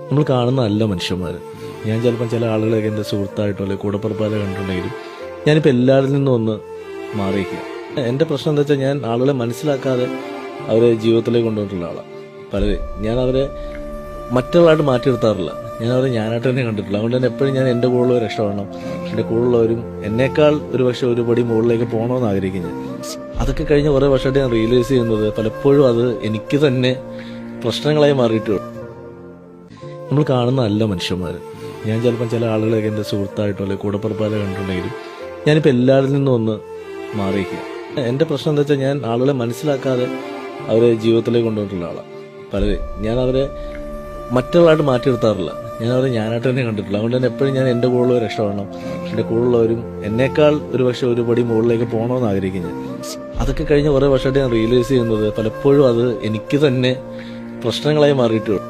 നമ്മൾ കാണുന്ന നല്ല മനുഷ്യന്മാർ. ഞാൻ ചിലപ്പോൾ ചില ആളുകളൊക്കെ എൻ്റെ സുഹൃത്തായിട്ടോ അല്ലെങ്കിൽ കൂടപ്പുറപ്പാരെ കണ്ടിട്ടുണ്ടെങ്കിലും ഞാനിപ്പോൾ എല്ലാവരിൽ നിന്നും ഒന്ന് മാറിയിരിക്കുക. എൻ്റെ പ്രശ്നം എന്താ വെച്ചാൽ, ഞാൻ ആളുകളെ മനസ്സിലാക്കാതെ അവരെ ജീവിതത്തിലേക്ക് കൊണ്ടുവന്നിട്ടുള്ള ആളാണ്. പലരും ഞാൻ അവരെ മറ്റുള്ളവരായിട്ട് മാറ്റിയെടുത്താറില്ല. ഞാൻ അവരെ ഞാനായിട്ട് തന്നെ കണ്ടിട്ടില്ല. അതുകൊണ്ട് തന്നെ എപ്പോഴും ഞാൻ എൻ്റെ കൂടെയുള്ളവർ രക്ഷപ്പെടണം, എൻ്റെ കൂടെയുള്ളവരും എന്നേക്കാൾ ഒരു പക്ഷേ ഒരു പടി മുകളിലേക്ക് പോകണമെന്ന് ആഗ്രഹിക്കും ഞാൻ. അതൊക്കെ കഴിഞ്ഞ് കുറേ വർഷമായിട്ട് ഞാൻ റിയലൈസ് ചെയ്യുന്നത് പലപ്പോഴും അത് എനിക്ക് തന്നെ പ്രശ്നങ്ങളായി മാറിയിട്ടുണ്ട്. നമ്മൾ കാണുന്ന നല്ല മനുഷ്യന്മാർ. ഞാൻ ചിലപ്പോൾ ചില ആളുകളൊക്കെ എൻ്റെ സുഹൃത്തായിട്ടോ അല്ലെങ്കിൽ കൂടപ്പുറപ്പാരെ കണ്ടിട്ടുണ്ടെങ്കിലും ഞാനിപ്പോൾ എല്ലാവരിൽ നിന്നും ഒന്ന് മാറിയിരിക്കുക. എൻ്റെ പ്രശ്നം എന്താ വെച്ചാൽ, ഞാൻ ആളുകളെ മനസ്സിലാക്കാതെ അവരെ ജീവിതത്തിലേക്ക് കൊണ്ടുവന്നിട്ടുള്ള ആളാണ്. പലരും ഞാൻ അവരെ മറ്റുള്ളവരായിട്ട് മാറ്റിയെടുത്താറില്ല. ഞാൻ അവരെ ഞാനായിട്ട് തന്നെ കണ്ടിട്ടില്ല. അതുകൊണ്ട് തന്നെ എപ്പോഴും ഞാൻ എൻ്റെ കൂടെയുള്ളവർ രക്ഷപ്പെടണം, എൻ്റെ കൂടെയുള്ളവരും എന്നേക്കാൾ ഒരു പക്ഷേ ഒരു പടി മുകളിലേക്ക് പോകണമെന്ന് ആഗ്രഹിക്കും ഞാൻ. അതൊക്കെ കഴിഞ്ഞ് കുറേ വർഷമായിട്ട് ഞാൻ റിയലൈസ് ചെയ്യുന്നത് പലപ്പോഴും അത് എനിക്ക് തന്നെ പ്രശ്നങ്ങളായി മാറിയിട്ടുണ്ട്.